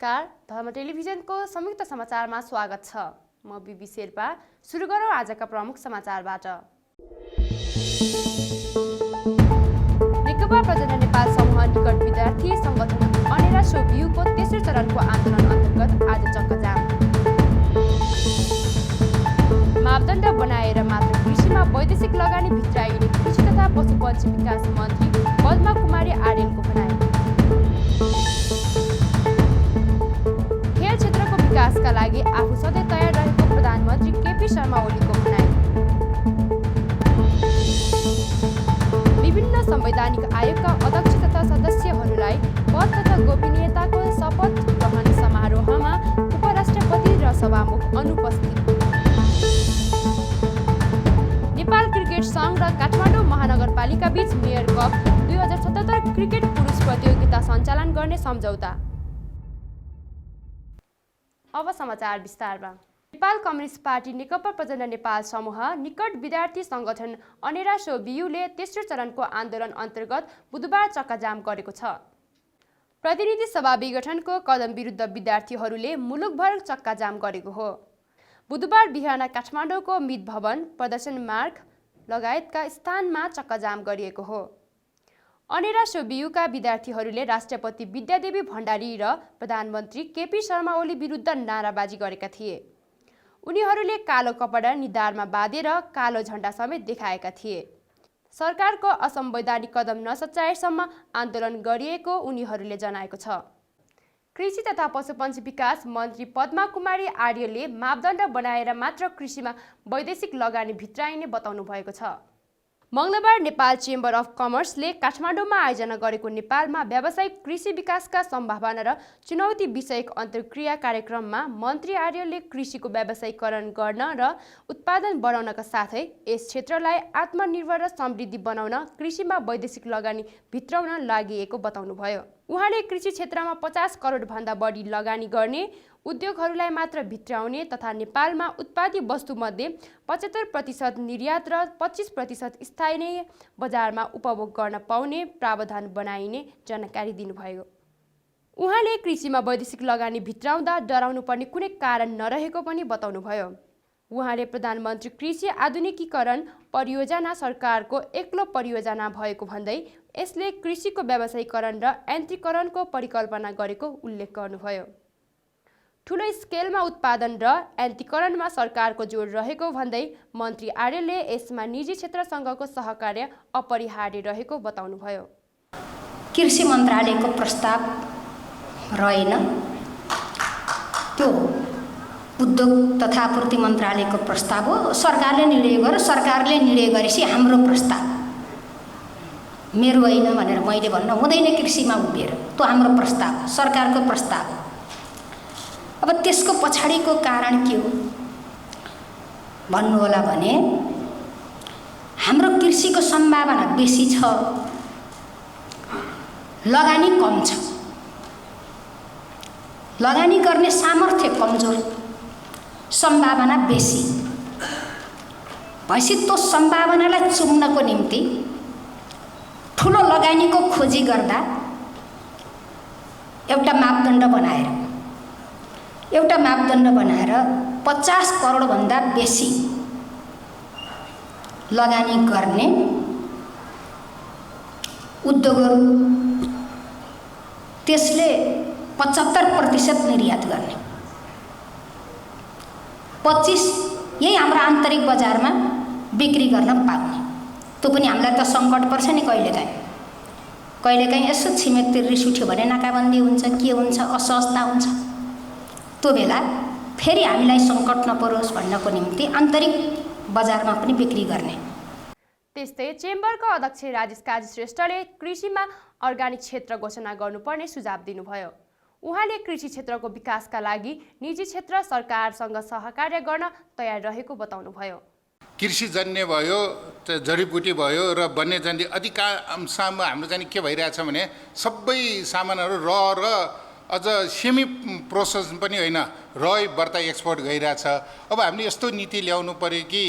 नमस्कार, धर्म टेलिभिजनको संयुक्त समाचारमा स्वागत छ। म बिबी शेर्पा। सुरु गरौँ आजका प्रमुख समाचारबाट। नेकपा प्रजनन नेपाल समूह निकट विद्यार्थी संगठन अनेरा सो बियुको तेस्रो चरणको आन्दोलन अन्तर्गत आज चक्काजाम। मापदण्ड बनाएर मात्र कृषिमा वैदेशिक लगानी भित्राइने कृषि तथा पशुपक्षी विकास मन्त्री पद्मा कुमारी आर्यलको भनाइ। खेल क्षेत्रको विकासका लागि आफू सधैँ तयार रहेको प्रधानमन्त्री केपी शर्मा ओलीको भनाइ। विभिन्न संवैधानिक आयोगका अध्यक्ष तथा सदस्यहरूलाई पद तथा गोपनीयताको शपथ ग्रहण समारोहमा उपराष्ट्रपति र सभामुख अनुपस्थित। नेपाल क्रिकेट संघ र काठमाडौँ महानगरपालिका बीच मेयर कप 2077 क्रिकेट पुरुष प्रतियोगिता सञ्चालन गर्ने सम्झौता। अब समाचार विस्तारमा। नेपाल कम्युनिस्ट पार्टी नेकपा प्रजनन नेपाल समूह निकट विद्यार्थी संगठन अनेरा सो बियुले तेस्रो चरणको आन्दोलन अन्तर्गत बुधबार चक्काजाम गरेको छ। प्रतिनिधि सभा विघटनको कदम विरुद्ध विद्यार्थीहरूले मुलुकभर चक्काजाम गरेको हो। बुधबार बिहान काठमाडौँको मित भवन, प्रदर्शन मार्ग लगायतका स्थानमा चक्काजाम गरिएको हो। अनेरा सो बियुका विद्यार्थीहरूले राष्ट्रपति विद्यादेवी भण्डारी र प्रधानमन्त्री केपी शर्मा ओली विरुद्ध नाराबाजी गरेका थिए। उनीहरूले कालो कपडा निधारमा बाँधेर कालो झण्डा समेत देखाएका थिए। सरकारको असंवैधानिक कदम नसच्याएसम्म आन्दोलन गरिएको उनीहरूले जनाएको छ। कृषि तथा पशुपक्षी विकास मन्त्री पद्मा कुमारी आर्यले मापदण्ड बनाएर मात्र कृषिमा वैदेशिक लगानी भित्राइने बताउनु भएको छ। मङ्गलबार नेपाल चेम्बर अफ कमर्सले काठमाडौँमा आयोजना गरेको नेपालमा व्यावसायिक कृषि विकासका सम्भावना र चुनौती विषयक अन्तर्क्रिया कार्यक्रममा मन्त्री आर्यले कृषिको व्यावसायीकरण गर्न र उत्पादन बढाउनका साथै यस क्षेत्रलाई आत्मनिर्भर र समृद्धि बनाउन कृषिमा वैदेशिक लगानी भित्राउन लागि बताउनुभयो। उहाँले कृषि क्षेत्रमा 50 करोड भन्दा बढी लगानी गर्ने उद्योगहरूलाई मात्र भित्राउने तथा नेपालमा उत्पादित वस्तुमध्ये 75% निर्यात र 25% स्थानीय बजारमा उपभोग गर्न पाउने प्रावधान बनाइने जानकारी दिनुभयो। उहाँले कृषिमा वैदेशिक लगानी भित्राउँदा डराउनु पर्ने कुनै कारण नरहेको पनि बताउनुभयो। उहाँले प्रधानमन्त्री कृषि आधुनिकीकरण परियोजना सरकारको एक्लो परियोजना भएको भन्दै यसले कृषिको व्यावसायीकरण र यान्त्रिकरणको परिकल्पना गरेको उल्लेख गर्नुभयो। ठुलो स्केलमा उत्पादन र यान्त्रिकरणमा सरकारको जोड रहेको भन्दै मन्त्री आर्यले यसमा निजी क्षेत्रसँगको सहकार्य अपरिहार्य रहेको बताउनुभयो। कृषि मन्त्रालयको प्रस्ताव रहेन, त्यो उद्योग तथा आपूर्ति मन्त्रालयको प्रस्ताव हो। सरकारले निर्णय गर्यो, सरकारले निर्णय गरेपछि हाम्रो प्रस्ताव, मेरो होइन भनेर मैले भन्न हुँदैन। कृषिमा उभिएर त्यो हाम्रो प्रस्ताव, सरकारको प्रस्ताव हो। अब त्यसको पछाडिको कारण के हो भन्नुहोला भने हाम्रो कृषिको सम्भावना बेसी छ, लगानी कम छ, लगानी गर्ने सामर्थ्य कमजोर, सम्भावना बेसी भएपछि त्यो सम्भावनालाई चुम्नको निम्ति ठुलो लगानीको खोजी गर्दा एउटा मापदण्ड बनाएर 50 करोडभन्दा बेसी लगानी गर्ने उद्योगहरू, त्यसले 75% निर्यात गर्ने, 25 यही हाम्रो आन्तरिक बजारमा बिक्री गर्न पाउने। त्यो पनि हामीलाई त सङ्कट पर्छ नि कहिलेकाहीँ यसो छिमेकतिर रिस उठ्यो भने नाकाबन्दी हुन्छ, के हुन्छ, असहजता हुन्छ। त्यो बेला फेरि हामीलाई सङ्कट नपरोस् भन्नको निम्ति आन्तरिक बजारमा पनि बिक्री गर्ने। त्यस्तै चेम्बरका अध्यक्ष राजेश काजी श्रेष्ठले कृषिमा अर्गानिक क्षेत्र घोषणा गर्नुपर्ने सुझाव दिनुभयो। उहाँले कृषि क्षेत्रको विकासका लागि निजी क्षेत्र सरकारसँग सहकार्य गर्न तयार रहेको बताउनुभयो। कृषि जन्य भयो, जडीबुटी भयो र वन्यजन्य अधिकांशमा हाम्रो चाहिँ के भइरहेछ भने सबै सामानहरू र अझ सेमी प्रोसेस पनि होइन, बढ्ता एक्सपोर्ट गइरहेछ। अब हामीले यस्तो नीति ल्याउनु पर्यो कि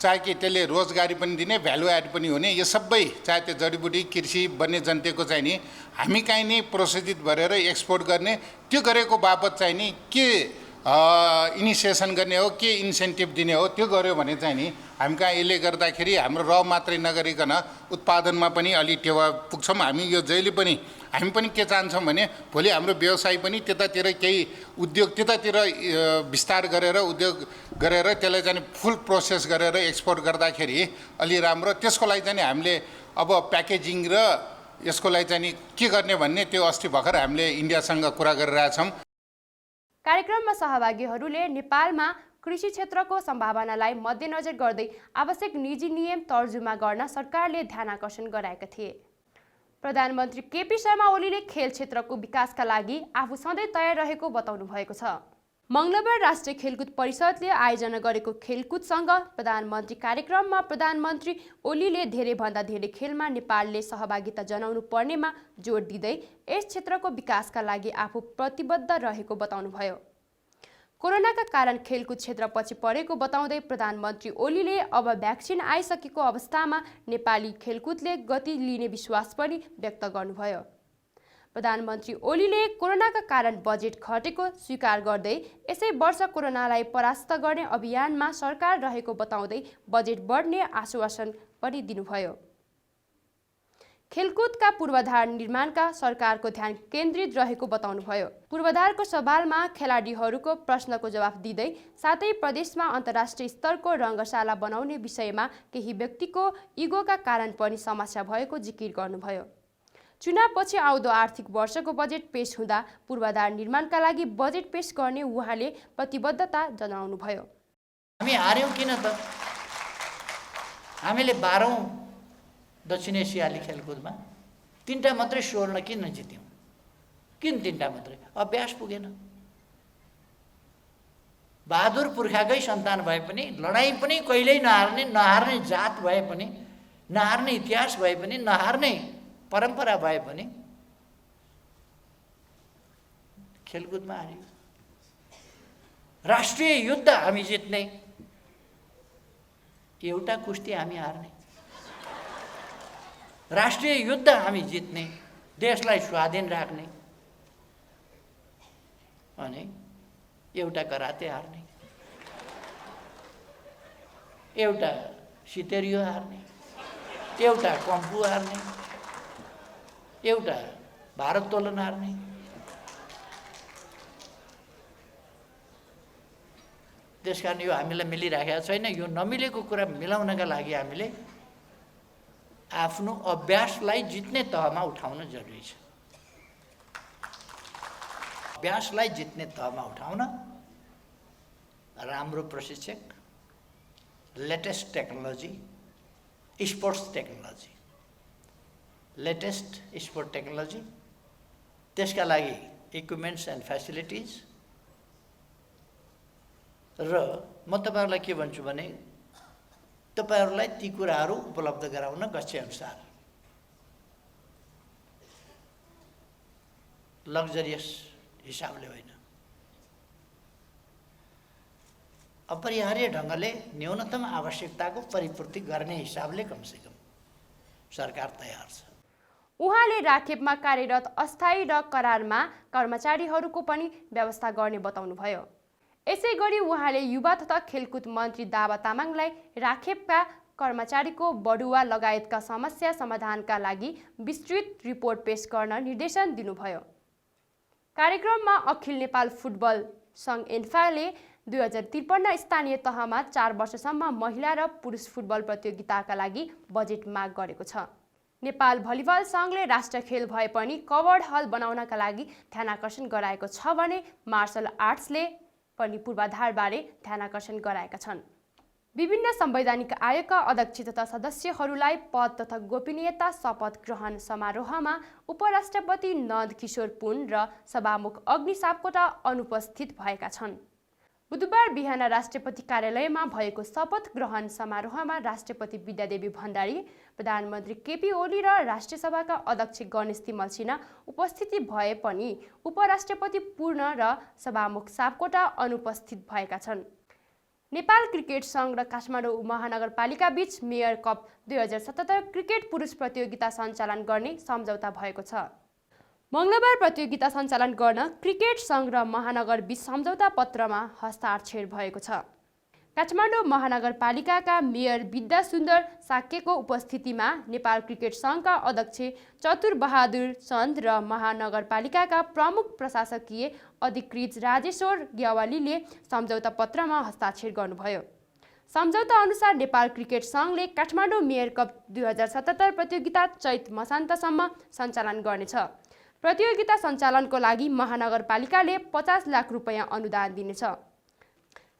चाहे कि त्यसले रोजगारी पनि दिने, भ्यालु एड पनि हुने, यो सबै चाहे त्यो जडीबुटी, कृषि, वन्यजन्तेको चाहिँ नि हामी कहीँ नै प्रोसेसित गरेर एक्सपोर्ट गर्ने, त्यो गरेको बापत चाहिँ नि के इनिसिएसन गर्ने हो, के इन्सेन्टिभ दिने हो, त्यो गर्यो भने चाहिँ नि हामी कहाँ यसले गर्दाखेरि हाम्रो र मात्रै नगरिकन उत्पादनमा पनि अलि टेवा पुग्छौँ। हामी यो जहिले पनि हामी पनि के चाहन्छौँ भने भोलि हाम्रो व्यवसाय पनि त्यतातिर केही उद्योग त्यतातिर विस्तार गरेर उद्योग गरेर त्यसलाई चाहिँ फुल प्रोसेस गरेर एक्सपोर्ट गर्दाखेरि अलि राम्रो। त्यसको लागि चाहिँ हामीले अब प्याकेजिङ र यसको लागि चाहिँ के गर्ने भन्ने त्यो अस्ति भर्खर हामीले इन्डियासँग कुरा गरिरहेछौँ। कार्यक्रममा सहभागीहरूले नेपालमा कृषि क्षेत्रको सम्भावनालाई मध्यनजर गर्दै आवश्यक निजी नियम तर्जुमा गर्न सरकारले ध्यानाकर्षण गराएका थिए। प्रधानमन्त्री केपी शर्मा ओलीले खेल क्षेत्रको विकासका लागि आफू सधैँ तयार रहेको बताउनु भएको छ। मङ्गलबार राष्ट्रिय खेलकुद परिषदले आयोजना गरेको खेलकुदसँग प्रधानमन्त्री कार्यक्रममा प्रधानमन्त्री ओलीले धेरैभन्दा धेरै खेलमा नेपालले सहभागिता जनाउनु पर्नेमा जोड दिँदै यस क्षेत्रको विकासका लागि आफू प्रतिबद्ध रहेको बताउनुभयो। कोरोनाका कारण खेलकुद क्षेत्र पछि परेको बताउँदै प्रधानमन्त्री ओलीले अब भ्याक्सिन आइसकेको अवस्थामा नेपाली खेलकुदले गति लिने विश्वास पनि व्यक्त गर्नुभयो। प्रधानमन्त्री ओलीले कोरोनाका कारण बजेट घटेको स्वीकार गर्दै यसै वर्ष कोरोनालाई परास्त गर्ने अभियानमा सरकार रहेको बताउँदै बजेट बढ्ने आश्वासन पनि दिनुभयो। खेलकुदका पूर्वाधार निर्माणका सरकारको ध्यान केन्द्रित रहेको बताउनुभयो। पूर्वाधारको सवालमा खेलाडीहरूको प्रश्नको जवाफ दिँदै साथै प्रदेशमा अन्तर्राष्ट्रिय स्तरको रङ्गशाला बनाउने विषयमा केही व्यक्तिको इगोका कारण पनि समस्या भएको जिकिर गर्नुभयो। चुनावपछि आउँदो आर्थिक वर्षको बजेट पेश हुँदा पूर्वाधार निर्माणका लागि बजेट पेश गर्ने उहाँले प्रतिबद्धता जनाउनुभयो। हामी हार्यौँ किन त? हामीले 12औं दक्षिण एसियाली खेलकुदमा 3टा मात्रै स्वर्ण किन जित्यौँ? किन 3टा मात्रै? अभ्यास पुगेन। बहादुर पुर्खाकै सन्तान भए पनि, लडाइँ पनि कहिल्यै नहार्ने जात भए पनि, नहार्ने इतिहास भए पनि, नहार्ने परम्परा भए पनि खेलकुदमा हार्यौँ। राष्ट्रिय युद्ध हामी जित्ने, एउटा कुस्ती हामी हार्ने। राष्ट्रिय युद्ध हामी जित्ने, देशलाई स्वाधीन राख्ने, अनि एउटा कराते हार्ने, एउटा सितेरियो हार्ने, एउटा कम्फू हार्ने, एउटा भारोत्तोलन हार्ने। त्यसकारण यो हामीलाई मिलिराखेको छैन। यो नमिलेको कुरा मिलाउनका लागि हामीले आफ्नो अभ्यासलाई जित्ने तहमा उठाउन जरुरी छ। अभ्यासलाई जित्ने तहमा उठाउन राम्रो प्रशिक्षक, latest technology, sports technology, latest sport technology, त्यसका लागि इक्विपमेन्ट्स एन्ड फेसिलिटिज, र म तपाईहरुलाई के भन्छु भने तपाईहरुलाई ती कुराहरू उपलब्ध गराउन गच्छे अनुसार लग्जरियस हिसाबले होइन, अपरिहार्य ढङ्गले न्यूनतम आवश्यकताको परिपूर्ति गर्ने हिसाबले कमसेकम सरकार तयार छ। उहाँले राखेपमा कार्यरत अस्थायी र करारमा कर्मचारीहरूको पनि व्यवस्था गर्ने बताउनुभयो। यसै गरी उहाँले युवा तथा खेलकुद मन्त्री दावा तामाङलाई राखेपका कर्मचारीको बढुवा लगायतका समस्या समाधानका लागि विस्तृत रिपोर्ट पेश गर्न निर्देशन दिनुभयो। कार्यक्रममा अखिल नेपाल फुटबल सङ्घ एन्फाले 2053 स्थानीय तहमा 4 वर्षसम्म महिला र पुरुष फुटबल प्रतियोगिताका लागि बजेट माग गरेको छ। नेपाल भलिबल सङ्घले राष्ट्रिय खेल भए पनि कवर्ड हल बनाउनका लागि ध्यानाकर्षण गराएको छ भने मार्शल आर्ट्सले पनि पूर्वाधारबारे ध्यानाकर्षण गराएका छन्। विभिन्न संवैधानिक आयोगका अध्यक्ष तथा सदस्यहरूलाई पद तथा गोपनीयता शपथ ग्रहण समारोहमा उपराष्ट्रपति नन्द किशोर पुन र सभामुख अग्नि सापकोटा अनुपस्थित भएका छन्। बुधबार बिहान राष्ट्रपति कार्यालयमा भएको शपथ ग्रहण समारोहमा राष्ट्रपति विद्यादेवी भण्डारी, प्रधानमन्त्री केपी ओली र राष्ट्रिय सभाका अध्यक्ष गणेश तिमल सिन्हा उपस्थिति भए पनि उपराष्ट्रपति पूर्ण र सभामुख सापकोटा अनुपस्थित भएका छन्। नेपाल क्रिकेट सङ्घ र काठमाडौँ महानगरपालिका बीच मेयर कप 2077 क्रिकेट पुरुष प्रतियोगिता सञ्चालन गर्ने सम्झौता भएको छ। मङ्गलबार प्रतियोगिता सञ्चालन गर्न क्रिकेट सङ्घ र महानगर बीच सम्झौता पत्रमा हस्ताक्षर भएको छ। काठमाडौँ महानगरपालिकाका मेयर विद्यासुन्दर साक्यको उपस्थितिमा नेपाल क्रिकेट सङ्घका अध्यक्ष चतुर बहादुर चन्द र महानगरपालिकाका प्रमुख प्रशासकीय अधिकृत राजेश्वर ग्यावालीले सम्झौता पत्रमा हस्ताक्षर गर्नुभयो। सम्झौता अनुसार नेपाल क्रिकेट सङ्घले काठमाडौँ मेयर कप 2077 प्रतियोगिता चैत मसान्तसम्म सञ्चालन गर्नेछ। प्रतियोगिता सञ्चालनको लागि महानगरपालिकाले 50 लाख रुपैयाँ अनुदान दिनेछ।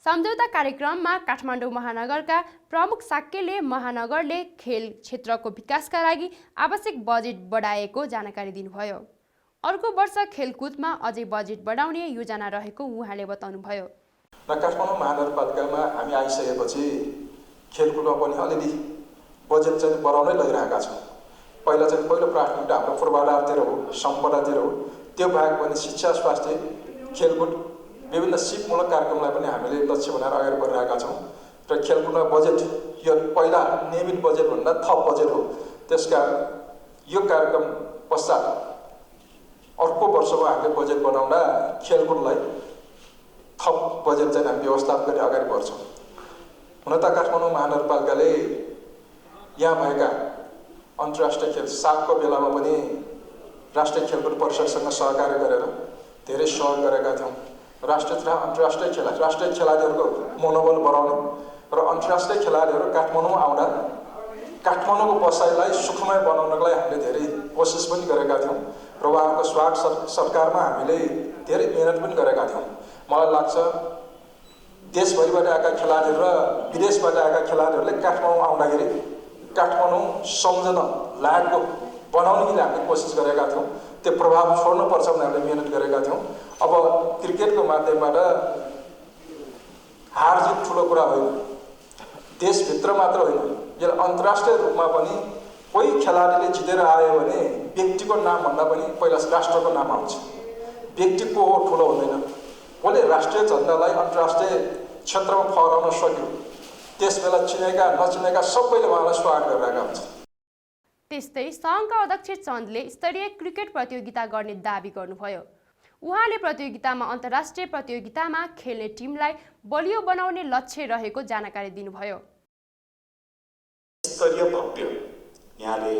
सम्झौता कार्यक्रममा काठमाडौँ महानगरका प्रमुख साक्यले महानगरले खेल क्षेत्रको विकासका लागि आवश्यक बजेट बढाएको जानकारी दिनुभयो। अर्को वर्ष खेलकुदमा अझै बजेट बढाउने योजना रहेको उहाँले बताउनुभयो। र काठमाडौँ महानगरपालिकामा हामी आइसकेपछि खेलकुदमा पनि अलिअलि बजेट चाहिँ बढाउनै लगिरहेका छौँ। पहिलो प्राथमिकता हाम्रो पूर्वाधारतिर हो, सम्पदातिर हो। त्यो बाहेक पनि शिक्षा, स्वास्थ्य, खेलकुद विभिन्न सिपमूलक कार्यक्रमलाई पनि हामीले लक्ष्य बनाएर अगाडि बढिरहेका छौँ। र खेलकुदमा बजेट यो पहिला नियमित बजेटभन्दा थप बजेट हो। त्यसकारण यो कार्यक्रम पश्चात अर्को वर्षमा हामीले बजेट बनाउँदा खेलकुदलाई थप बजेट चाहिँ हामी व्यवस्थापन गरी अगाडि बढ्छौँ। हुन त काठमाडौँ महानगरपालिकाले यहाँ भएका अन्तर्राष्ट्रिय खेल सागको बेलामा पनि राष्ट्रिय खेलकुद परिषदसँग सहकार्य गरेर धेरै सहयोग गरेका थियौँ। राष्ट्रिय तथा राष्ट्रिय खेलाडीहरूको मनोबल बढाउने र अन्तर्राष्ट्रिय खेलाडीहरू काठमाडौँ आउँदा काठमाडौँको बसाइलाई सुखमय बनाउनको लागि हामीले धेरै कोसिस पनि गरेका थियौँ र उहाँको स्वागत सत्कारमा हामीले धेरै मेहनत पनि गरेका थियौँ। मलाई लाग्छ देशभरिबाट आएका खेलाडीहरू र विदेशबाट आएका खेलाडीहरूले काठमाडौँ आउँदाखेरि काठमाडौँ सम्झन लायकको बनाउने के लिए हामीले कोसिस गरेका थियौँ। त्यो प्रभाव छोड्नुपर्छ भनेर हामीले मेहनत गरेका थियौँ। अब क्रिकेटको माध्यमबाट हार जित ठुलो कुरा होइन, देशभित्र मात्र होइन, यो अन्तर्राष्ट्रिय रूपमा पनि कोही खेलाडीले जितेर आयो भने व्यक्तिको नामभन्दा पनि पहिला राष्ट्रको नाम आउँछ। व्यक्ति को हो ठुलो हुँदैन। कसले राष्ट्रिय झन्डालाई अन्तर्राष्ट्रिय क्षेत्रमा फहराउन सक्यो, त्यसबेला चिनेका नचिनेका सबैले उहाँलाई स्वागत गरिरहेका हुन्छन्। त्यस्तै सङ्घका अध्यक्ष चन्दले स्तरीय क्रिकेट प्रतियोगिता गर्ने दाबी गर्नुभयो। उहाँले प्रतियोगितामा अन्तर्राष्ट्रिय प्रतियोगितामा खेल्ने टिमलाई बलियो बनाउने लक्ष्य रहेको जानकारी दिनुभयो। स्तरीय भव्य यहाँले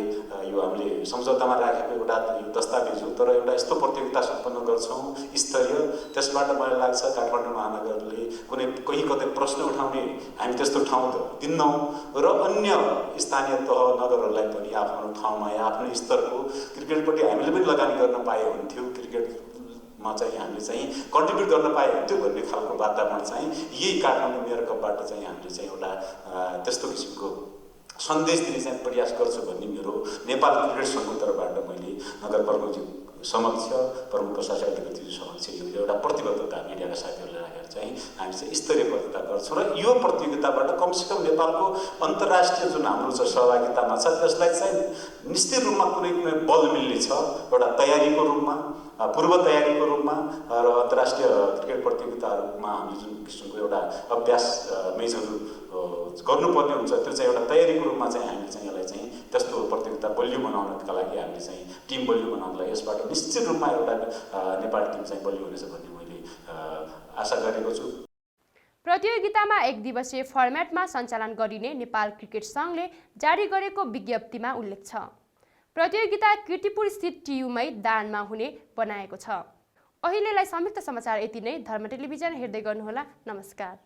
यो हामीले सम्झौतामा राखेको एउटा दस्तावेज हो, तर एउटा यस्तो प्रतियोगिता सम्पन्न गर्छौँ स्तरीय। त्यसबाट मलाई लाग्छ काठमाडौँ महानगरले कुनै कहीँ कतै प्रश्न उठाउने हामी त्यस्तो ठाउँ त दिन्नौँ र अन्य स्थानीय तह नगरहरूलाई पनि आफ्नो ठाउँमा आफ्नो स्तरको क्रिकेटपट्टि हामीले पनि लगानी गर्न पाए हुन्थ्यो, क्रिकेटमा चाहिँ हामीले चाहिँ कन्ट्रिब्युट गर्न पाए हुन्थ्यो भन्ने खालको वातावरण चाहिँ यही काठमाडौँ मेयर कपबाट चाहिँ हामीले चाहिँ एउटा त्यस्तो किसिमको सन्देश दिने चाहिँ प्रयास गर्छु भन्ने मेरो नेपाल क्रिकेट सङ्घको तर्फबाट मैले नगर प्रमुखज्यू समक्ष, प्रमुख प्रशासक अधिकृतज्यू समक्ष यो एउटा प्रतिबद्धता मिडियाका साथीहरूलाई राखेर चाहिँ हामी चाहिँ स्तरीय प्रतियोगिता गर्छौँ र यो प्रतियोगिताबाट कमसेकम नेपालको अन्तर्राष्ट्रिय जुन हाम्रो चाहिँ सहभागितामा छ त्यसलाई चाहिँ निश्चित रूपमा कुनै कुनै बल मिल्ने छ, एउटा तयारीको रूपमा, पूर्व तयारीको रूपमा र अन्तर्राष्ट्रिय क्रिकेट प्रतियोगिताहरूमा हामीले जुन किसिमको एउटा अभ्यास मेचहरू गर्नुपर्ने हुन्छ त्यो चाहिँ एउटा तयारीको रूपमा चाहिँ हामीले चाहिँ यसलाई चाहिँ त्यस्तो प्रतियोगिता बलियो बनाउनका लागि हामीले चाहिँ टिम बलियो बनाउनलाई यसबाट निश्चित रूपमा एउटा नेपाल टिम चाहिँ बलियो हुनेछ भन्ने मैले आशा गरेको छु। प्रतियोगितामा 1 दिवसीय फर्मेटमा सञ्चालन गरिने नेपाल क्रिकेट सङ्घले जारी गरेको विज्ञप्तिमा उल्लेख छ। प्रतियोगिता कीर्तिपुर स्थित टियुमै दानमा हुने बनाएको छ। अहिलेलाई संयुक्त समाचार यति नै। धर्म टेलिभिजन हेर्दै गर्नुहोला। नमस्कार।